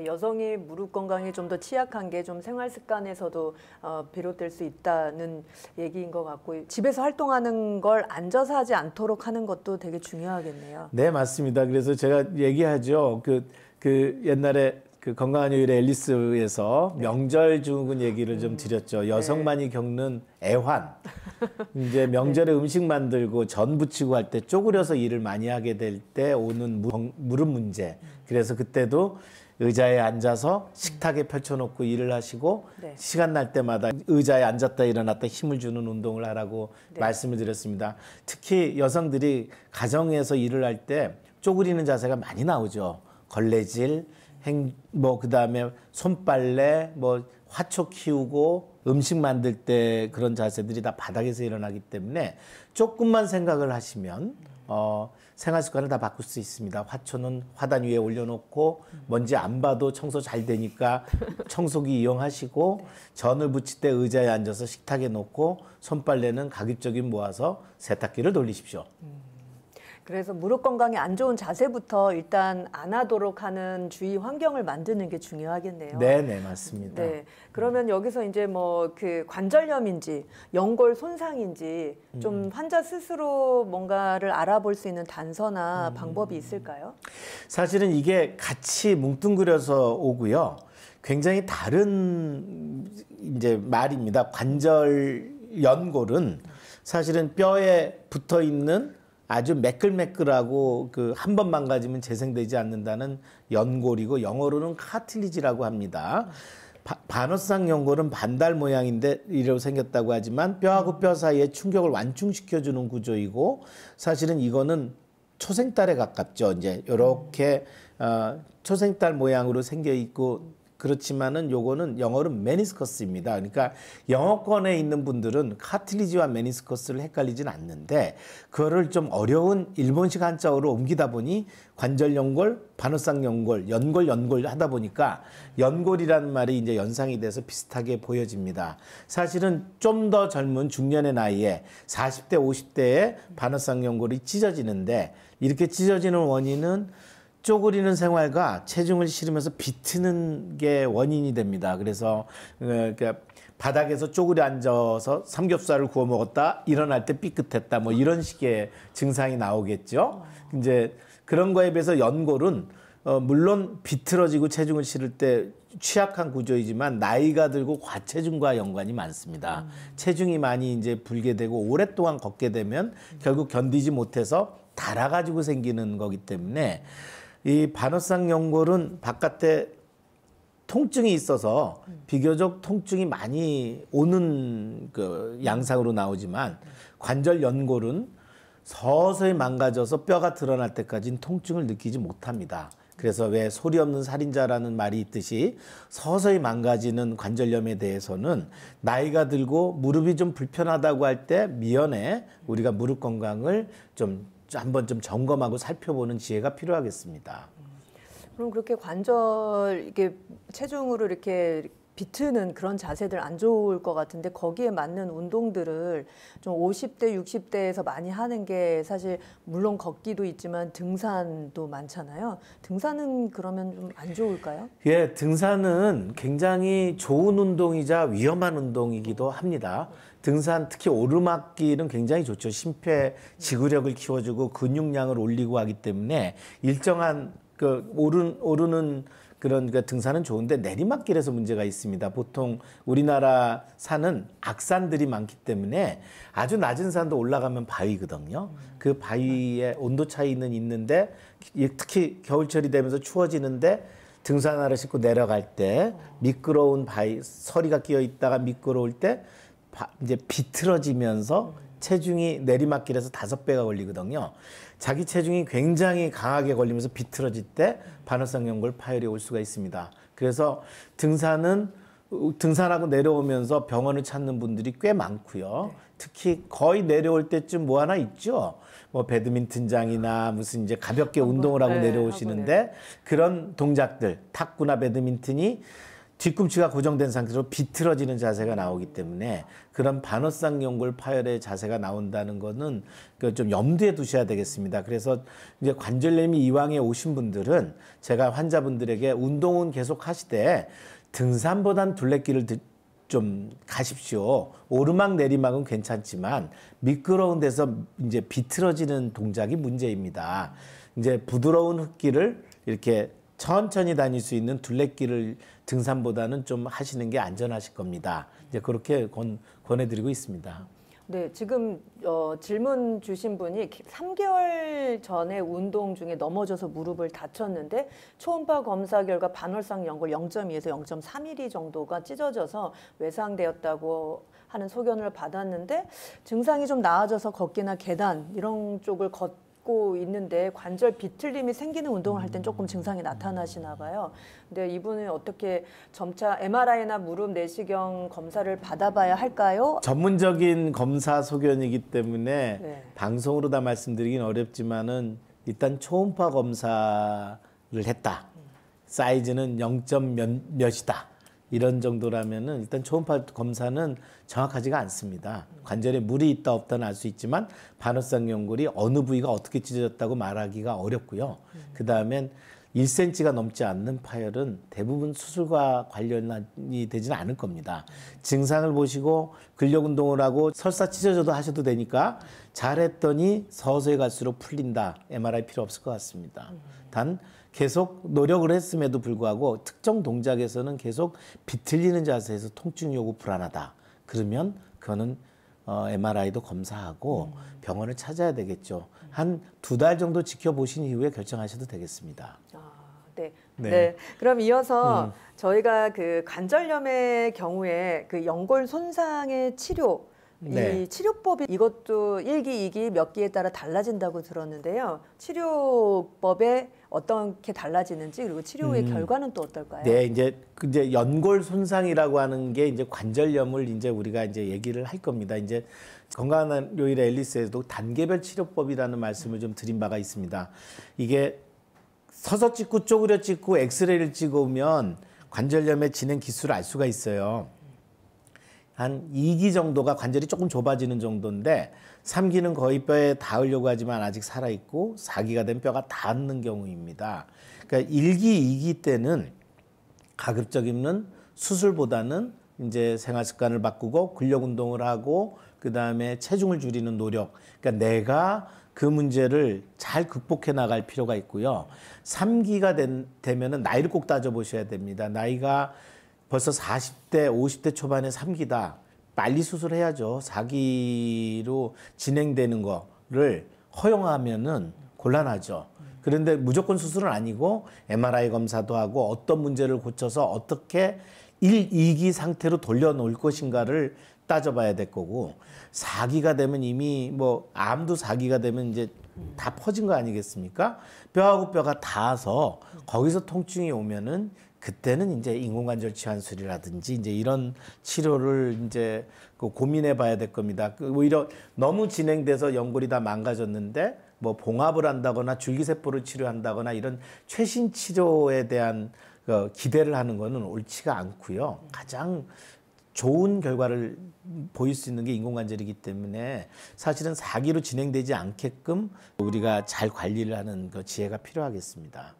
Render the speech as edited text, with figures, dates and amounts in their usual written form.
여성이 무릎 건강이 좀 더 취약한 게 좀 생활 습관에서도 비롯될 수 있다는 얘기인 것 같고, 집에서 활동하는 걸 앉아서 하지 않도록 하는 것도 되게 중요하겠네요. 네, 맞습니다. 그래서 제가 얘기하죠. 그 옛날에 그 건강한 요일의 앨리스에서 명절 증후군 얘기를 좀 드렸죠. 여성만이 겪는 애환. 이제 명절에 음식 만들고 전 부치고 할 때 쪼그려서 일을 많이 하게 될 때 오는 무릎 문제. 그래서 그때도 의자에 앉아서 식탁에 펼쳐놓고 일을 하시고 시간 날 때마다 의자에 앉았다 일어났다 힘을 주는 운동을 하라고 말씀을 드렸습니다. 특히 여성들이 가정에서 일을 할 때 쪼그리는 자세가 많이 나오죠. 걸레질, 그다음에 손빨래, 화초 키우고 음식 만들 때 그런 자세들이 다 바닥에서 일어나기 때문에 조금만 생각을 하시면 생활 습관을 다 바꿀 수 있습니다. 화초는 화단 위에 올려놓고 먼지 안 봐도 청소 잘 되니까 청소기 이용하시고 전을 부칠 때 의자에 앉아서 식탁에 놓고 손빨래는 가급적이면 모아서 세탁기를 돌리십시오. 그래서 무릎 건강에 안 좋은 자세부터 일단 안 하도록 하는 주위 환경을 만드는 게 중요하겠네요. 네, 맞습니다. 네, 그러면 여기서 이제 그 관절염인지 연골 손상인지 좀 환자 스스로 뭔가를 알아볼 수 있는 단서나 방법이 있을까요? 사실은 이게 같이 뭉뚱그려서 오고요. 굉장히 다른 이제 말입니다. 관절 연골은 사실은 뼈에 붙어 있는 아주 매끌매끌하고 한 번 망가지면 재생되지 않는다는 연골이고 영어로는 카틸리지라고 합니다. 반어쌍 연골은 반달 모양인데 이렇게 생겼다고 하지만 뼈하고 뼈 사이에 충격을 완충시켜주는 구조이고 사실은 이거는 초생달에 가깝죠. 이제 이렇게 초생달 모양으로 생겨 있고 그렇지만은 요거는 영어로는 메니스커스입니다. 그러니까 영어권에 있는 분들은 카틸리지와 메니스커스를 헷갈리진 않는데 그거를 좀 어려운 일본식 한자어로 옮기다 보니 관절연골, 반어쌍 연골, 연골 하다 보니까 연골이라는 말이 이제 연상이 돼서 비슷하게 보여집니다. 사실은 좀 더 젊은 중년의 나이에 40대, 50대에 반어쌍 연골이 찢어지는데 이렇게 찢어지는 원인은 쪼그리는 생활과 체중을 실으면서 비트는 게 원인이 됩니다. 그래서 바닥에서 쪼그려 앉아서 삼겹살을 구워 먹었다 일어날 때 삐끗했다 이런 식의 증상이 나오겠죠. 이제 그런 거에 비해서 연골은 물론 비틀어지고 체중을 실을 때 취약한 구조이지만 나이가 들고 과체중과 연관이 많습니다. 체중이 많이 이제 불게 되고 오랫동안 걷게 되면 결국 견디지 못해서 닳아가지고 생기는 거기 때문에 이 반어쌍 연골은 바깥에 통증이 있어서 비교적 통증이 많이 오는 양상으로 나오지만 관절 연골은 서서히 망가져서 뼈가 드러날 때까지는 통증을 느끼지 못합니다. 그래서 왜 소리 없는 살인자라는 말이 있듯이 서서히 망가지는 관절염에 대해서는 나이가 들고 무릎이 좀 불편하다고 할 때 미연에 우리가 무릎 건강을 한번 좀 점검하고 살펴보는 지혜가 필요하겠습니다. 그럼 그렇게 관절 체중으로 이렇게 비트는 그런 자세들 안 좋을 것 같은데 거기에 맞는 운동들을 좀 50대, 60대에서 많이 하는 게 사실 물론 걷기도 있지만 등산도 많잖아요. 등산은 그러면 좀 안 좋을까요? 예, 등산은 굉장히 좋은 운동이자 위험한 운동이기도 합니다. 등산 특히 오르막길은 굉장히 좋죠. 심폐 지구력을 키워주고 근육량을 올리고 하기 때문에 일정한 오르는 그런 등산은 좋은데 내리막길에서 문제가 있습니다. 보통 우리나라 산은 악산들이 많기 때문에 아주 낮은 산도 올라가면 바위거든요. 그 바위에 온도 차이는 있는데 특히 겨울철이 되면서 추워지는데 등산화를 신고 내려갈 때 미끄러운 바위, 서리가 끼어 있다가 미끄러울 때 이제 비틀어지면서 체중이 내리막길에서 5배가 걸리거든요. 자기 체중이 굉장히 강하게 걸리면서 비틀어질 때 반어쌍 연골 파열이 올 수가 있습니다. 그래서 등산하고 내려오면서 병원을 찾는 분들이 꽤 많고요. 특히 거의 내려올 때쯤 뭐 하나 있죠. 배드민턴장이나 무슨 이제 가볍게 운동을 하고 내려오시는데 그런 동작들, 탁구나 배드민턴이 뒤꿈치가 고정된 상태로 비틀어지는 자세가 나오기 때문에 그런 반어상 연골 파열의 자세가 나온다는 거는 좀 염두에 두셔야 되겠습니다. 그래서 이제 관절염이 이왕에 오신 분들은 제가 환자분들에게 운동은 계속 하시되 등산보단 둘레길을 좀 가십시오. 오르막 내리막은 괜찮지만 미끄러운 데서 이제 비틀어지는 동작이 문제입니다. 이제 부드러운 흙길을 이렇게 천천히 다닐 수 있는 둘레길을 등산보다는 좀 하시는 게 안전하실 겁니다. 이제 그렇게 권해드리고 있습니다. 네, 지금 질문 주신 분이 3개월 전에 운동 중에 넘어져서 무릎을 다쳤는데 초음파 검사 결과 반월상 연골 0.2에서 0.3mm 정도가 찢어져서 외상되었다고 하는 소견을 받았는데 증상이 좀 나아져서 걷기나 계단 이런 쪽을 걷고 있는데 관절 비틀림이 생기는 운동을 할 땐 조금 증상이 나타나시나 봐요. 근데 이분은 어떻게 점차 MRI나 무릎 내시경 검사를 받아봐야 할까요? 전문적인 검사 소견이기 때문에 네. 방송으로 다 말씀드리긴 어렵지만은 일단 초음파 검사를 했다. 사이즈는 0. 몇이다. 이런 정도라면은 일단 초음파 검사는 정확하지가 않습니다. 관절에 물이 있다 없다는 알 수 있지만 반어상 연골이 어느 부위가 어떻게 찢어졌다고 말하기가 어렵고요. 그 다음엔 1cm가 넘지 않는 파열은 대부분 수술과 관련이 되지는 않을 겁니다. 증상을 보시고 근력 운동을 하고 설사 찢어져도 하셔도 되니까 잘했더니 서서히 갈수록 풀린다. MRI 필요 없을 것 같습니다. 단 계속 노력을 했음에도 불구하고 특정 동작에서는 계속 비틀리는 자세에서 통증이 오고 불안하다. 그러면 그거는 MRI도 검사하고 병원을 찾아야 되겠죠. 한 2달 정도 지켜보신 이후에 결정하셔도 되겠습니다. 네. 네. 네. 그럼 이어서 저희가 그 관절염의 경우에 그 연골 손상의 치료, 네. 이 치료법이 이것도 1기, 2기 몇 기에 따라 달라진다고 들었는데요. 치료법에 어떻게 달라지는지 그리고 치료 후의 결과는 또 어떨까요? 네, 이제 연골 손상이라고 하는 게 이제 관절염을 이제 우리가 이제 얘기를 할 겁니다. 이제 건강한 요일 앨리스에도 단계별 치료법이라는 말씀을 좀 드린 바가 있습니다. 이게 서서 찍고 쪼그려 찍고 엑스레이를 찍으면 관절염의 진행 기수를 알 수가 있어요. 한 2기 정도가 관절이 조금 좁아지는 정도인데 3기는 거의 뼈에 닿으려고 하지만 아직 살아있고 4기가 된 뼈가 닿는 경우입니다. 그러니까 1기, 2기 때는 가급적이면 수술보다는 이제 생활 습관을 바꾸고 근력 운동을 하고 그 다음에 체중을 줄이는 노력. 그러니까 내가 그 문제를 잘 극복해 나갈 필요가 있고요. 3기가 되면은 나이를 꼭 따져보셔야 됩니다. 나이가 벌써 40대, 50대 초반에 3기다. 빨리 수술해야죠. 4기로 진행되는 거를 허용하면은 곤란하죠. 그런데 무조건 수술은 아니고 MRI 검사도 하고 어떤 문제를 고쳐서 어떻게 1, 2기 상태로 돌려놓을 것인가를 따져봐야 될 거고 4기가 되면 이미 뭐 암도 4기가 되면 이제 다 퍼진 거 아니겠습니까? 뼈하고 뼈가 닿아서 거기서 통증이 오면은 그때는 이제 인공관절 치환술이라든지 이제 이런 치료를 이제 고민해 봐야 될 겁니다. 오히려 너무 진행돼서 연골이 다 망가졌는데 뭐 봉합을 한다거나 줄기세포를 치료한다거나 이런 최신 치료에 대한 기대를 하는 거는 옳지가 않고요. 가장 좋은 결과를 보일 수 있는 게 인공관절이기 때문에 사실은 4기로 진행되지 않게끔 우리가 잘 관리를 하는 그 지혜가 필요하겠습니다.